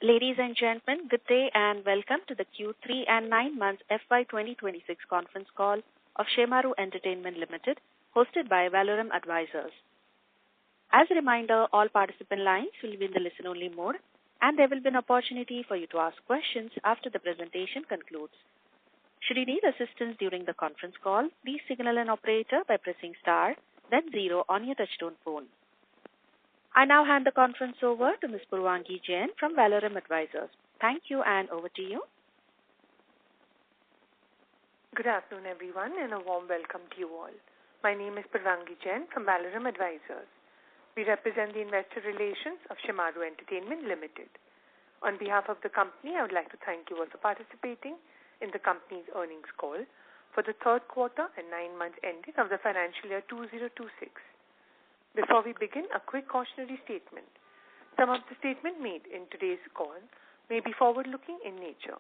Ladies and gentlemen, good day and welcome to the Q3 and 9 months FY2026 conference call of Shemaroo Entertainment Limited, hosted by Valorum Advisors. As a reminder, all participant lines will be in the listen-only mode, and there will be an opportunity for you to ask questions after the presentation concludes. Should you need assistance during the conference call, please signal an operator by pressing star, then 0 on your touchtone phone. I now hand the conference over to Ms. Purvangi Jain from Valorum Advisors. Thank you, and over to you. Good afternoon, everyone, and a warm welcome to you all. My name is Purvangi Jain from Valorum Advisors. We represent the investor relations of Shemaroo Entertainment Limited. On behalf of the company, I would like to thank you all for participating in the company's earnings call for the third quarter and 9 months ending of the financial year 2026. Before we begin, a quick cautionary statement. Some of the statements made in today's call may be forward-looking in nature.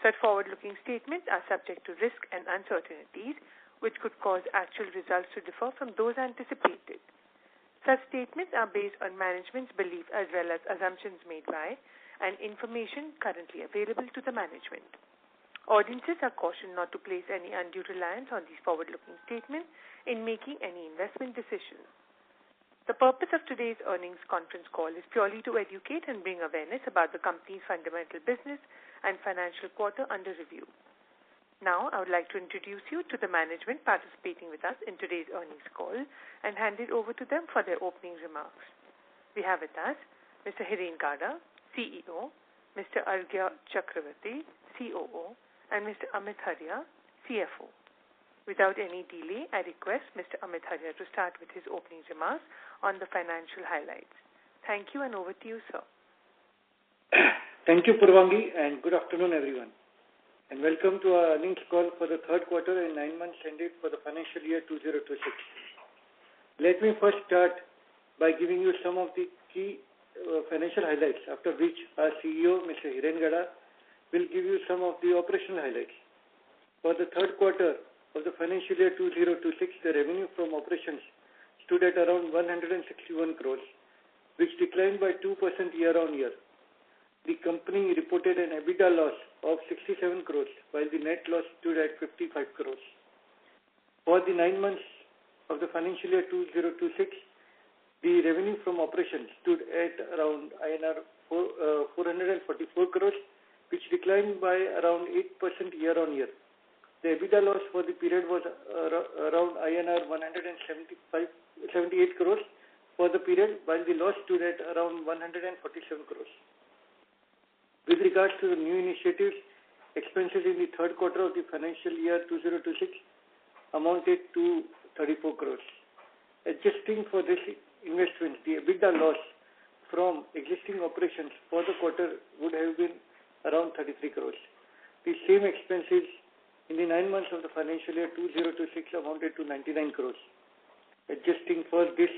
Such forward-looking statements are subject to risk and uncertainties, which could cause actual results to differ from those anticipated. Such statements are based on management's belief as well as assumptions made by and information currently available to the management. Audiences are cautioned not to place any undue reliance on these forward-looking statements in making any investment decisions. The purpose of today's earnings conference call is purely to educate and bring awareness about the company's fundamental business and financial quarter under review. Now, I would like to introduce you to the management participating with us in today's earnings call and hand it over to them for their opening remarks. We have with us Mr. Hiren Gada, CEO, Mr. Arghya Chakravarti, COO, and Mr. Amit Haria, CFO. Without any delay, I request Mr. Amit Haria to start with his opening remarks on the financial highlights. Thank you, and over to you, sir. Thank you, Purvangi, and good afternoon, everyone. And welcome to our earnings call for the third quarter and 9 months ended for the financial year 2026. Let me first start by giving you some of the key financial highlights, after which our CEO, Mr. Hiren Gada, will give you some of the operational highlights. For the third quarter of the financial year 2026, the revenue from operations stood at around 161 crores, which declined by 2% year-on-year. The company reported an EBITDA loss of 67 crores, while the net loss stood at 55 crores. For the 9 months of the financial year 2026, the revenue from operations stood at around INR 444 crores, which declined by around 8% year-on-year. The EBITDA loss for the period was around INR 178 crores for the period, while the loss stood at around 147 crores. With regards to the new initiatives, expenses in the third quarter of the financial year 2026 amounted to 34 crores. Adjusting for this investment, the EBITDA loss from existing operations for the quarter would have been around 33 crores. The same expenses in the 9 months of the financial year 2026 amounted to 99 crores. Adjusting for this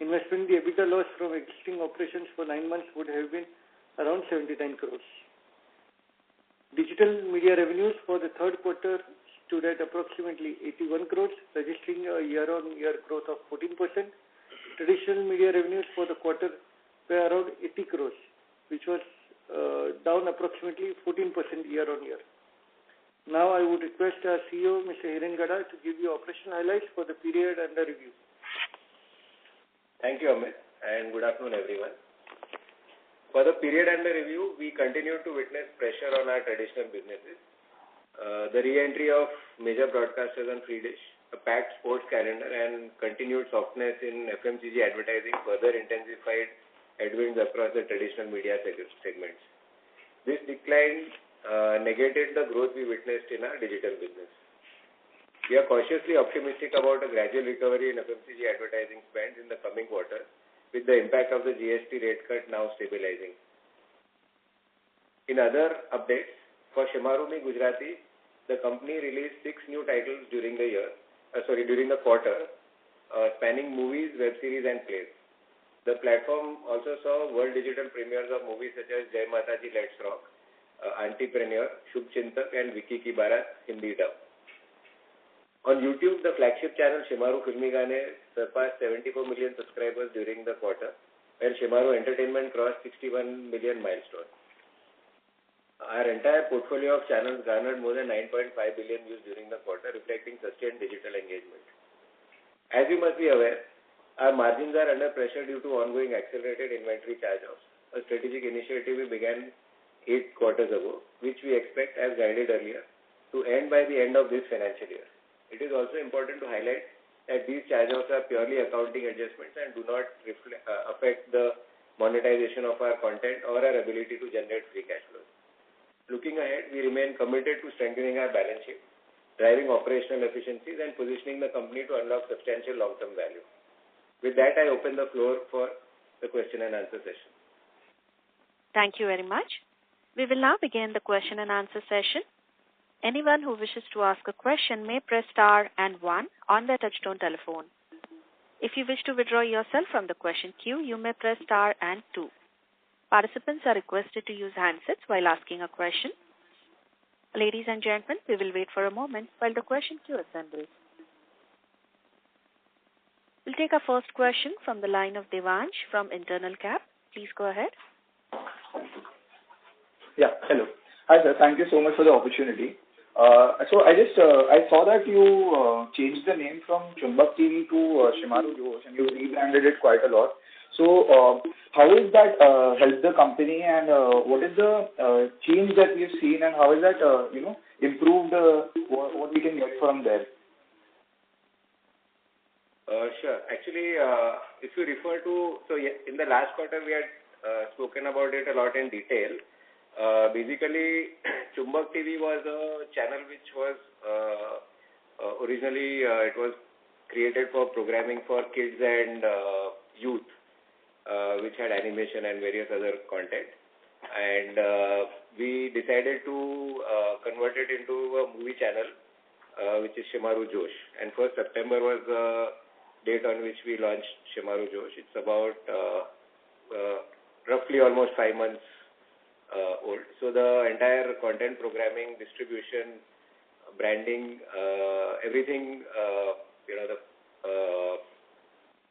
investment, the EBITDA loss from existing operations for 9 months would have been around 79 crores. Digital media revenues for the third quarter stood at approximately 81 crores, registering a year-on-year growth of 14%. Traditional media revenues for the quarter were around 80 crores, which was down approximately 14% year-on-year. Now I would request our CEO, Mr. Hiren Gada, to give you operational highlights for the period under review. Thank you, Amit, and good afternoon, everyone. For the period under review, we continue to witness pressure on our traditional businesses. The re-entry of major broadcasters on free dish, a packed sports calendar, and continued softness in FMCG advertising further intensified headwinds across the traditional media segments. This decline negated the growth we witnessed in our digital business. We are cautiously optimistic about a gradual recovery in FMCG advertising spends in the coming quarter, with the impact of the GST rate cut now stabilizing. In other updates, for Shemaroo Gujarati, the company released 6 new titles during the quarter, spanning movies, web series, and plays. The platform also saw world digital premieres of movies such as Jai Mataji Let's Rock, Entrepreneur, Shubh Chintak, and Vicky Ki Barat Hindi dub. On YouTube, the flagship channel Shemaroo Filmi Gaane surpassed 74 million subscribers during the quarter, where Shemaroo Entertainment crossed 61 million milestone. Our entire portfolio of channels garnered more than 9.5 billion views during the quarter, reflecting sustained digital engagement. As you must be aware, our margins are under pressure due to ongoing accelerated inventory charge-offs, a strategic initiative we began 8 quarters ago, which we expect, as guided earlier, to end by the end of this financial year. It is also important to highlight that these charge-offs are purely accounting adjustments and do not affect the monetization of our content or our ability to generate free cash flows. Looking ahead, we remain committed to strengthening our balance sheet, driving operational efficiencies, and positioning the company to unlock substantial long-term value. With that, I open the floor for the question and answer session. Thank you very much. We will now begin the question and answer session. Anyone who wishes to ask a question may press star and 1 on their touchtone telephone. If you wish to withdraw yourself from the question queue, you may press star and 2. Participants are requested to use handsets while asking a question. Ladies and gentlemen, we will wait for a moment while the question queue assembles. We'll take our first question from the line of Devansh from Internal Cap. Please go ahead. Yeah, hello. Hi, sir. Thank you so much for the opportunity. So I saw that you changed the name from Chumbak TV to Shemaroo Josh, and you rebranded it quite a lot. So how has that helped the company, and what is the change that we have seen, and how is that improved what we can get from there? Sure. Actually, if you refer to, in the last quarter we had spoken about it a lot in detail. Basically, Chumbak TV was a channel which was originally it was created for programming for kids and youth, which had animation and various other content. And we decided to convert it into a movie channel, which is Shemaroo Josh. And 1st September was the date on which we launched Shemaroo Josh. It's about roughly almost 5 months old. So the entire content programming, distribution, branding, everything, the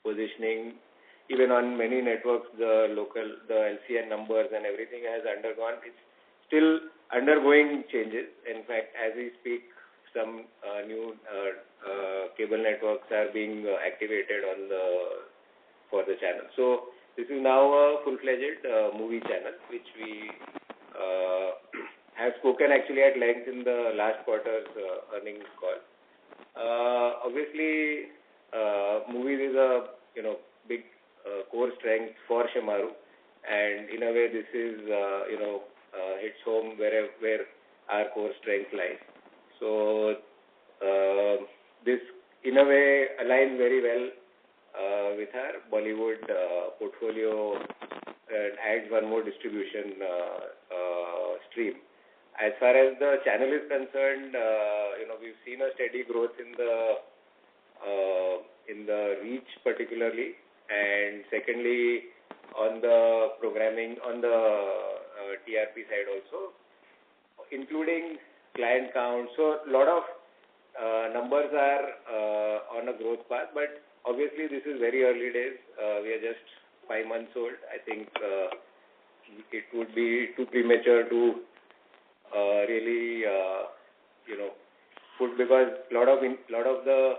positioning, even on many networks, the LCN numbers and everything has undergone. It's still undergoing changes. In fact, as we speak, some new cable networks are being activated for the channel. So this is now a full-fledged movie channel, which we have spoken actually at length in the last quarter's earnings call. Obviously, movies is a big core strength for Shemaroo, and in a way this is hits home where our core strength lies. So this in a way aligns very well with our Bollywood portfolio and adds one more distribution stream. As far as the channel is concerned, we've seen a steady growth in the reach particularly, and secondly on the programming, on the TRP side also, including client count. So a lot of numbers are on a growth path, but obviously this is very early days. We are just 5 months old. I think it would be too premature to really put, because a lot of the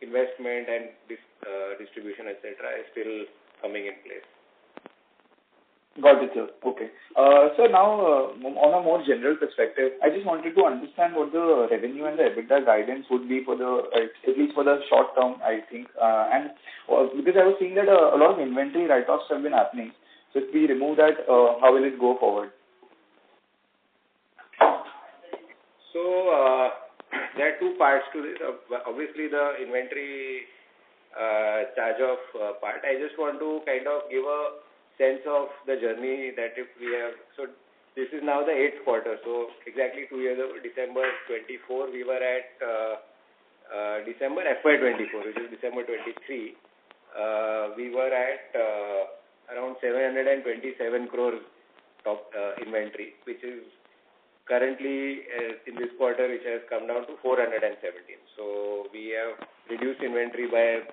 investment and distribution, etc., is still coming in place. Got it, sir. Okay. So now, on a more general perspective, I just wanted to understand what the revenue and the EBITDA guidance would be for at least for the short term, I think. And because I was seeing that a lot of inventory write-offs have been happening. So if we remove that, how will it go forward? So there are two parts to this. Obviously, the inventory charge-off part. I just want to kind of give a sense of the journey that if we have. So this is now the 8th quarter. So exactly 2 years ago, December 24, we were at December FY2024, which is December 23. We were at around 727 crores top inventory, which is currently in this quarter, which has come down to 417. So we have reduced inventory by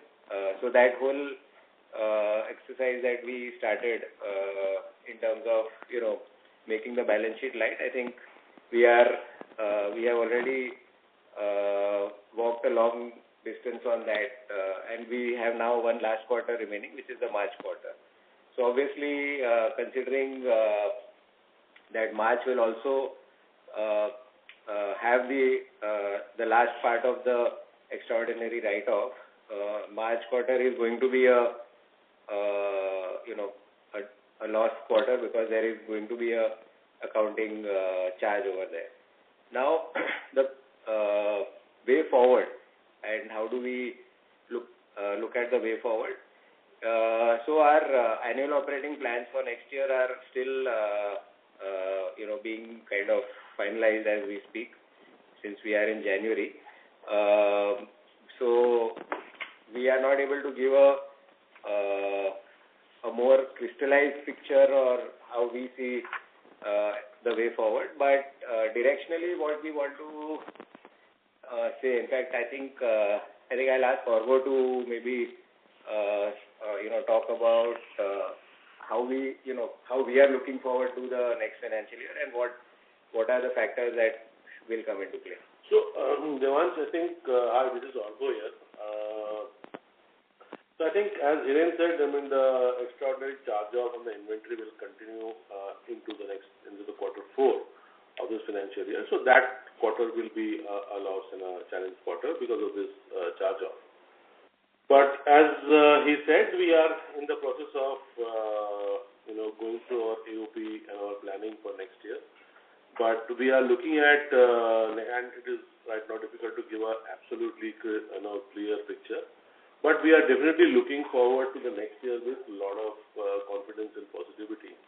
so that whole exercise that we started in terms of, making the balance sheet light. I think we have already walked a long distance on that, and we have now one last quarter remaining, which is the March quarter. So obviously, considering that March will also have the last part of the extraordinary write-off, March quarter is going to be a loss quarter because there is going to be a accounting charge over there. Now, the way forward and how do we look at the way forward? So our annual operating plans for next year are still being kind of finalized as we speak, since we are in January. So we are not able to give a more crystallized picture or how we see the way forward, but directionally what we want to say, in fact, I think I'll ask Orgo to maybe talk about how we are looking forward to the next financial year and what are the factors that will come into play. So, Devansh, I think, hi, this is Orgo here. So I think, as Hiren said, the extraordinary charge-off on the inventory will continue into the quarter 4 of this financial year. So that quarter will be a loss and a challenge quarter because of this charge-off. But as he said, we are in the process of going through our AOP and our planning for next year. But we are looking at, and it is right now difficult to give an absolutely clear picture. But we are definitely looking forward to the next year with a lot of confidence and positivity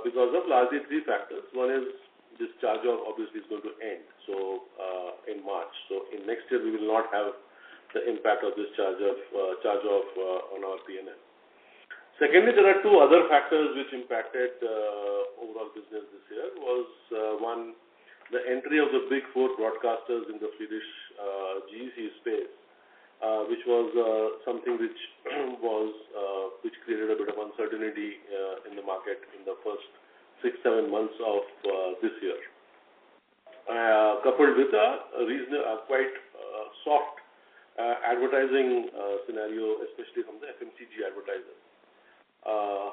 because of largely 3 factors. One is this charge-off obviously is going to end. So in March. So in next year we will not have the impact of this charge-off on our P&L. Secondly, there are 2 other factors which impacted overall business this year. Was one, the entry of the big 4 broadcasters in the Swedish GEC space, which was something which created a bit of uncertainty in the market in the first 6-7 months of this year, coupled with a quite soft advertising scenario, especially from the FMCG advertisers.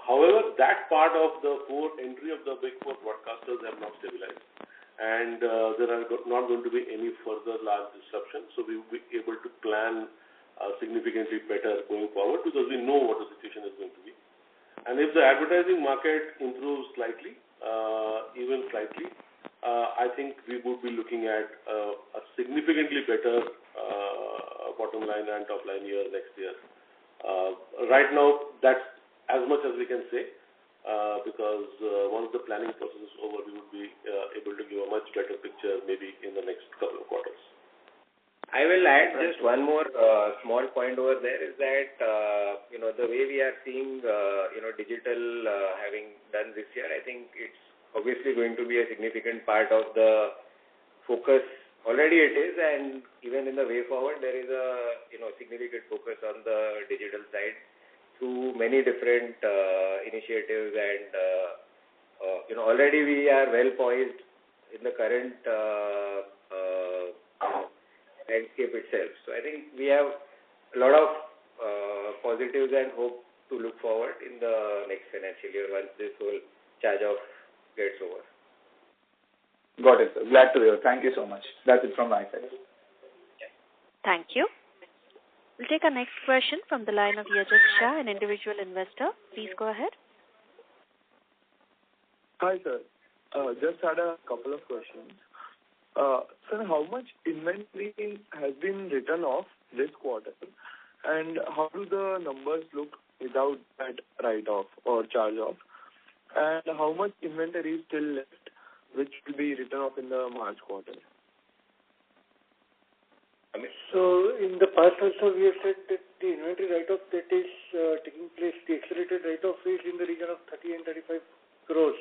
However, that part of the entry of the big 4 broadcasters have not stabilized, and there are not going to be any further large disruptions. So we will be able to plan significantly better going forward because we know what the situation is going to be. And if the advertising market improves slightly, even slightly, I think we would be looking at a significantly better bottom line and top line year next year. Right now, that's as much as we can say because once the planning process is over, we would be able to give a much better picture maybe in the next couple of quarters. I will add just one more small point over there is that, the way we are seeing, digital having done this year, I think it's obviously going to be a significant part of the focus. Already it is, and even in the way forward, there is a, significant focus on the digital side through many different initiatives and, already we are well poised in the current landscape itself. So I think we have a lot of positives and hope to look forward in the next financial year once this whole charge-off gets over. Got it, sir. Glad to hear. Thank you so much. That's it from my side. Thank you. We'll take our next question from the line of Yajat Shah, an individual investor. Please go ahead. Hi, sir. Just had a couple of questions. Sir, how much inventory has been written off this quarter, and how do the numbers look without that write-off or charge-off? And how much inventory is still left, which will be written off in the March quarter? So in the past also we have said that the inventory write-off that is taking place, the accelerated write-off is in the region of 30 and 35 crores.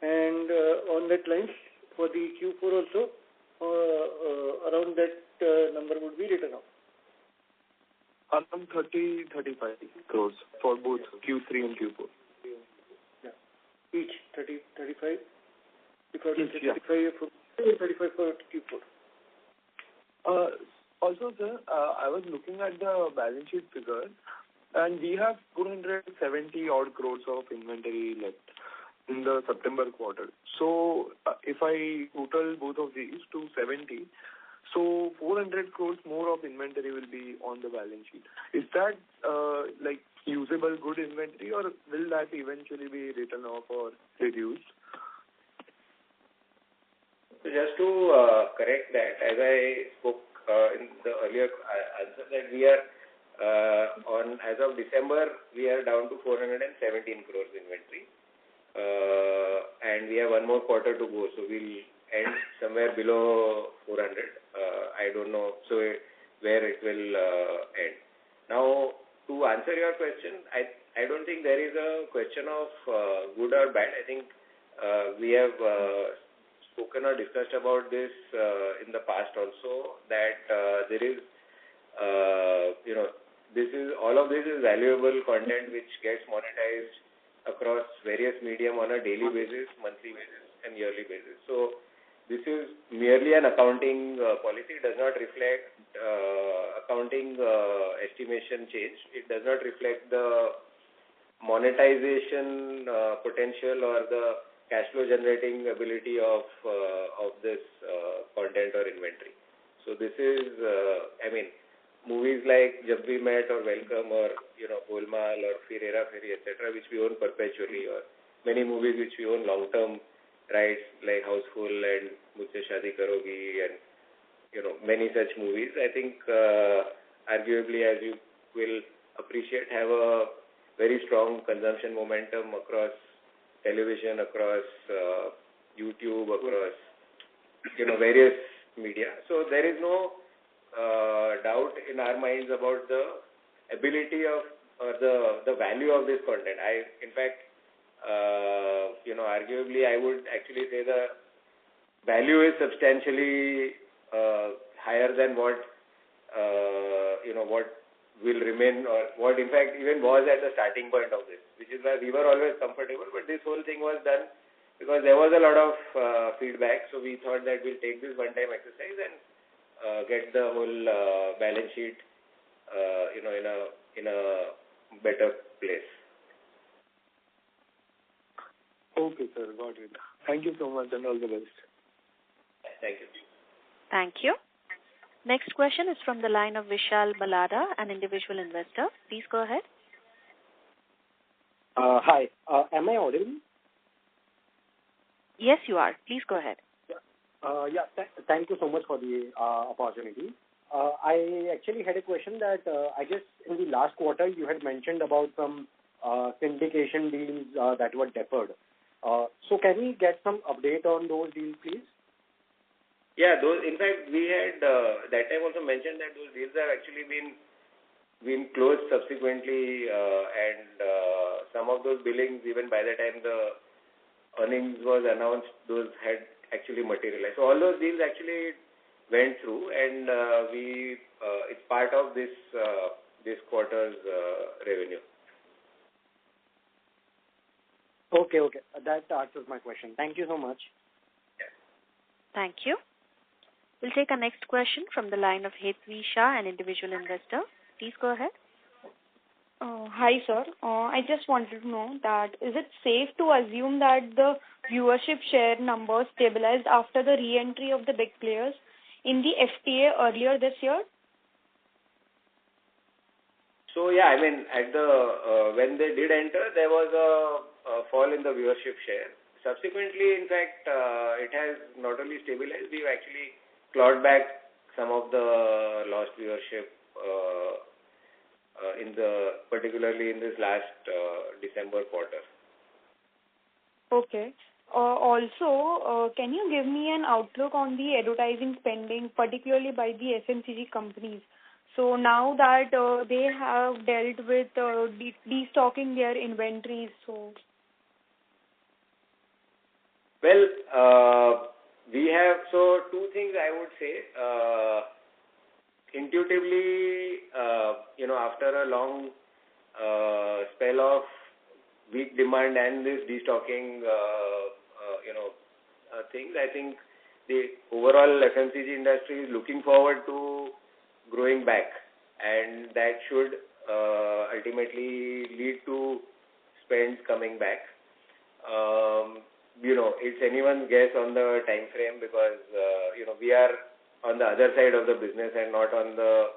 And on that lines, for the Q4 also, around that number would be written off. Around 30-35 crores for both Q3 and Q4. Yeah. Each 30-35? Because Each, it's 35 for Q4. Also, sir, I was looking at the balance sheet figure, and we have 470 odd crores of inventory left in the September quarter. So, if I total both of these to 70, so 400 crores more of inventory will be on the balance sheet. Is that like usable good inventory, or will that eventually be written off or reduced? Just to correct that, as I spoke in the earlier answer, that we are as of December, we are down to 417 crores inventory, and we have one more quarter to go, so we'll end somewhere below 400. I don't know where it will end. Now, to answer your question, I don't think there is a question of good or bad. I think we have spoken or discussed about this in the past also, that there is, all of this is valuable content which gets monetized across various medium on a daily basis, monthly basis, and yearly basis. So this is merely an accounting policy. It does not reflect accounting estimation change. It does not reflect the monetization potential or the cash flow generating ability of this content or inventory. So this is, movies like Jab We Met or Welcome or Golmaal or Fir Hera Feri, etc., which we own perpetually, or many movies which we own long-term rights like Houseful and Mujhse Shaadi Karogi and many such movies. I think arguably, as you will appreciate, have a very strong consumption momentum across television, across YouTube, across various media. So there is no doubt in our minds about the ability of or the value of this content. In fact, arguably, I would actually say the value is substantially higher than what will remain, or what in fact even was at the starting point of this, which is why we were always comfortable. But this whole thing was done because there was a lot of feedback, so we thought that we'll take this one-time exercise and get the whole balance sheet, in a better place. Okay, sir, got it. Thank you so much, and all the best. Thank you. Thank you. Next question is from the line of Vishal Balada, an individual investor. Please go ahead. Hi. Am I audible? Yes, you are. Please go ahead. Thank you so much for the opportunity. I actually had a question that I guess in the last quarter you had mentioned about some syndication deals that were deferred. So can we get some update on those deals, please? Yeah, those. In fact, we had that time also mentioned that those deals have actually been closed subsequently, and some of those billings, even by the time the earnings was announced, those had actually materialized. So all those deals actually went through, and it's part of this quarter's revenue. Okay. That answers my question. Thank you so much. Yeah. Thank you. We'll take our next question from the line of Hetvi Shah, an individual investor. Please go ahead. Hi, sir. I just wanted to know that is it safe to assume that the viewership share numbers stabilized after the re-entry of the big players in the FTA earlier this year? So yeah, at the when they did enter, there was a fall in the viewership share. Subsequently, in fact, it has not only stabilized, we've actually clawed back some of the lost viewership particularly in this last December quarter. Okay. Also, can you give me an outlook on the advertising spending, particularly by the FMCG companies? So now that they have dealt with destocking their inventories, so... Well, we have, so two things I would say. intuitively, after a long spell of weak demand and this destocking, things, I think the overall FMCG industry is looking forward to growing back, and that should ultimately lead to spends coming back. It's anyone's guess on the time frame because, we are on the other side of the business and not on the,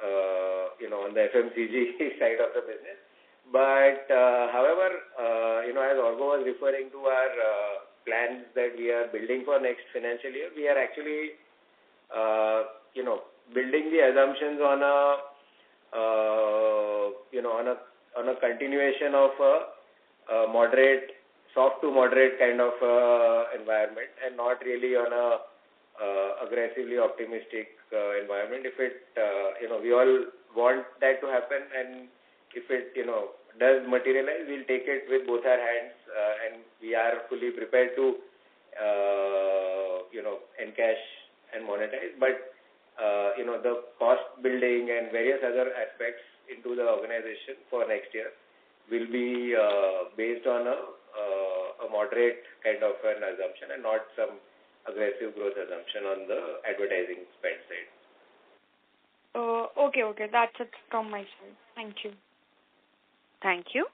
on the FMCG side of the business. But, however, as Orgo was referring to our plans that we are building for next financial year, we are actually, building the assumptions on a continuation of a moderate, soft to moderate kind of environment, and not really on a aggressively optimistic environment. If it, we all want that to happen, and if it, does materialize, we'll take it with both our hands, and we are fully prepared to, encash and monetize. But, the cost building and various other aspects into the organization for next year will be based on a moderate kind of an assumption and not some aggressive growth assumption on the advertising spend side. Okay. That's it from my side. Thank you. Thank you.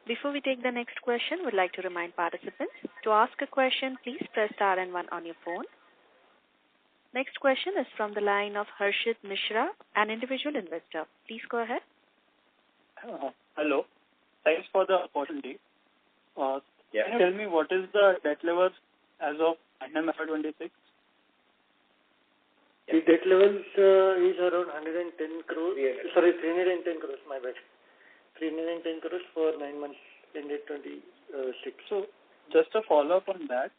Before we take the next question, we'd like to remind participants to ask a question, please press star and 1 on your phone. Next question is from the line of Harshit Mishra, an individual investor. Please go ahead. Hello. Thanks for the opportunity. Can Yeah. you tell me what is the debt level as of FY26? The debt levels is around 110 crores. 310 crores, my bad. 310 crores for 9 months ended 26. So, just a follow-up on that.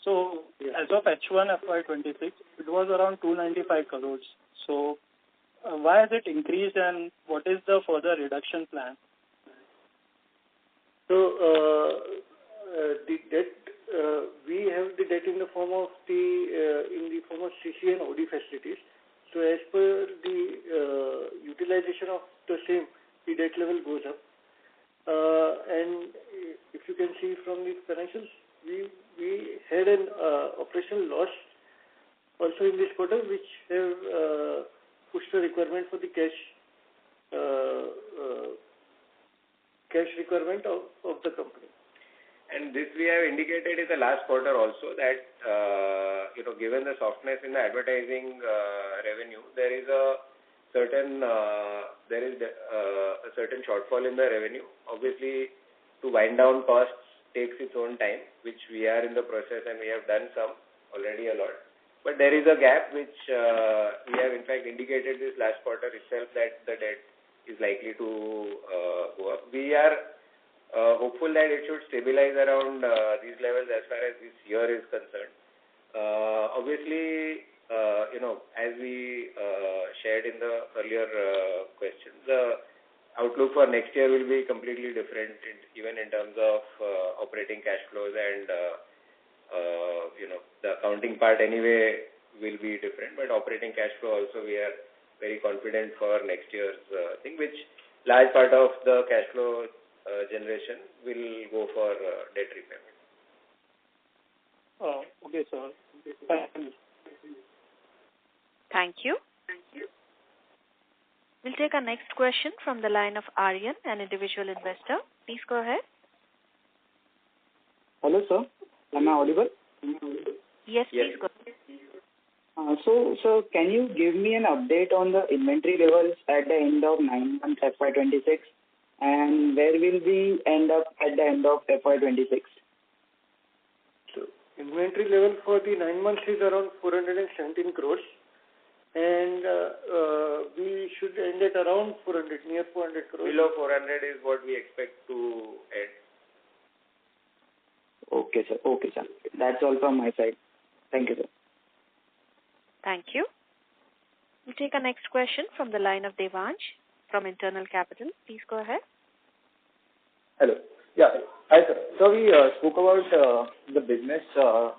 So, as of H1 FY26, it was around 295 crores. So, why has it increased, and what is the further reduction plan? So, the debt, we have the debt in the form of CC and OD facilities. So, as per the utilization of the same, the debt level goes up. And if you can see from the financials, we had an operational loss also in this quarter, which have pushed the requirement for the cash requirement of the company. And this we have indicated in the last quarter also that, given the softness in the advertising revenue, there is a certain shortfall in the revenue. Obviously, to wind down costs takes its own time, which we are in the process, and we have done some already a lot. But there is a gap which we have in fact indicated this last quarter itself that the debt is likely to go up. We are hopeful that it should stabilize around these levels as far as this year is concerned. Obviously, as we shared in the earlier questions, the outlook for next year will be completely different, even in terms of operating cash flows and, the accounting part anyway will be different, but operating cash flow also we are very confident for next year's thing, which large part of the cash flow generation will go for debt repayment. Okay, sir. Thank you. We'll take our next question from the line of Aryan, an individual investor. Please go ahead. Hello, sir. Am I audible? Yes, please go ahead. So, can you give me an update on the inventory levels at the end of 9 months FY26, and where will we end up at the end of FY26? So, inventory level for the 9 months is around 417 crores. And we should end at around 400, near 400 crores. Below 400 is what we expect to end. Okay, sir. That's all from my side. Thank you, sir. Thank you. We'll take our next question from the line of Devansh from Internal Capital. Please go ahead. Hello. Yeah. Hi, sir. So we spoke about the business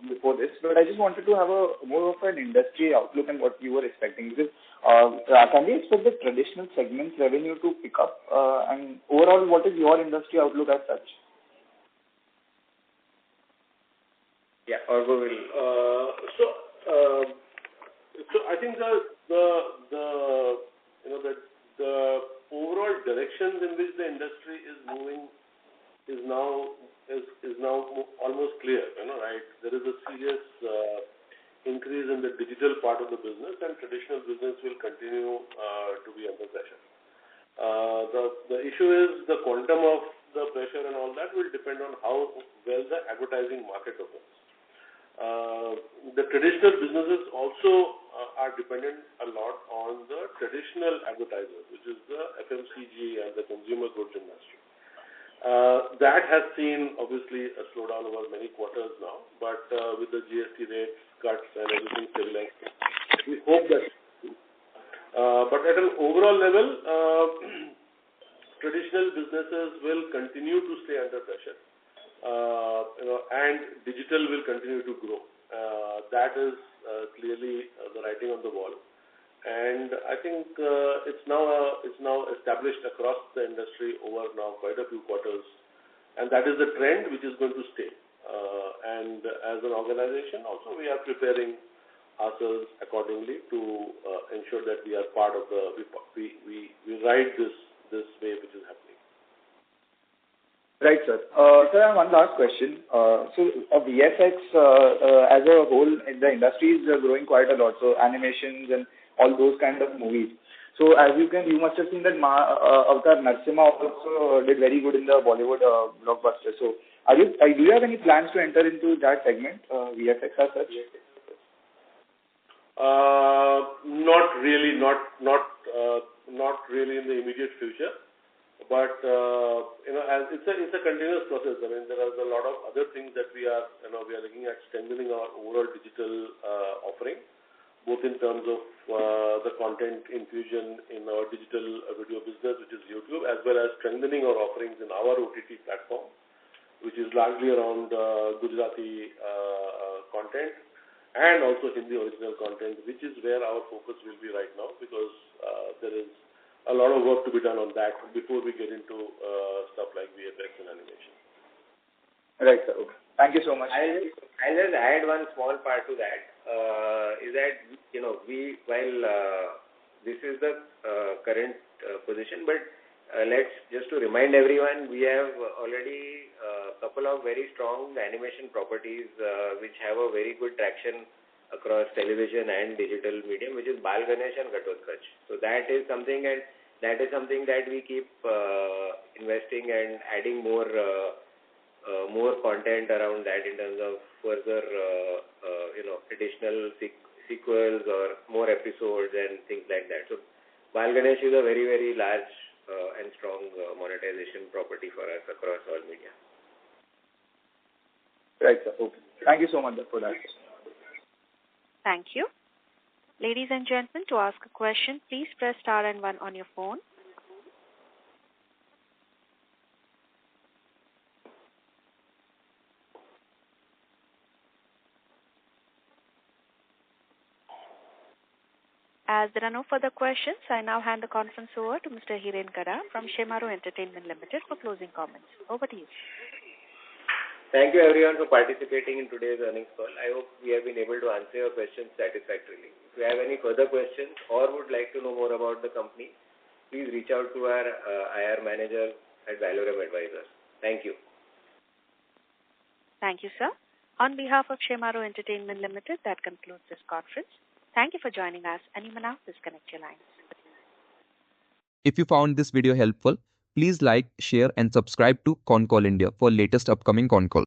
before this, but I just wanted to have more of an industry outlook and what you were expecting. Because can we expect the traditional segments revenue to pick up? And overall, what is your industry outlook as such? Yeah, Argo will. So I think the overall directions in which the industry is moving is now almost clear. Right? There is a serious increase in the digital part of the business, and traditional business will continue to be under pressure. The issue is the quantum of the pressure and all that will depend on how well the advertising market opens. The traditional businesses also are dependent a lot on the traditional advertisers, which is the FMCG and the consumer goods industry. That has seen obviously a slowdown over many quarters now, but with the GST rates cuts and everything stabilized, we hope that. But at an overall level, traditional businesses will continue to stay under pressure. And digital will continue to grow. That is clearly the writing on the wall, and I think it's now established across the industry over now quite a few quarters, and that is the trend which is going to stay. And as an organization, also we are preparing ourselves accordingly to ensure that we are part of we ride this wave which is happening. Right, sir. Sir, I have one last question. VFX as a whole in the industry is growing quite a lot. So animations and all those kind of movies. So as you must have seen that Avatar Narsimha also did very good in the Bollywood blockbuster. So do you have any plans to enter into that segment, VFX as such? Not really, not really in the immediate future. But as it's a continuous process. I mean, there are a lot of other things that we are looking at strengthening our overall digital offering, both in terms of the content infusion in our digital video business, which is YouTube, as well as strengthening our offerings in our OTT platform, which is largely around Gujarati content and also Hindi original content, which is where our focus will be right now, because there is a lot of work to be done on that before we get into stuff like VFX and animation. Right, sir. Okay. Thank you so much. I'll just add one small part to that. Is that while this is the current position, but let's just to remind everyone, we have already a couple of very strong animation properties which have a very good traction across television and digital medium, which is Bal Ganesh and Ghatotkaч. So that is something, and that is something that we keep investing and adding more content around that in terms of further additional sequels or more episodes and things like that. So Bal Ganesh is a very, very large and strong monetization property for us across all media. Right, sir. Okay. Thank you so much for that. Thank you. Ladies and gentlemen, to ask a question, please press star and 1 on your phone. As there are no further questions, I now hand the conference over to Mr. Hiren Kada from Shemaroo Entertainment Limited for closing comments. Over to you. Thank you everyone for participating in today's earnings call. I hope we have been able to answer your questions satisfactorily. If you have any further questions or would like to know more about the company, please reach out to our IR manager at Valorem Advisors. Thank you. Thank you, sir. On behalf of Shemaroo Entertainment Limited, that concludes this conference. Thank you for joining us, and you may now disconnect your lines. If you found this video helpful, please like, share and subscribe to Concall India for latest upcoming Concall.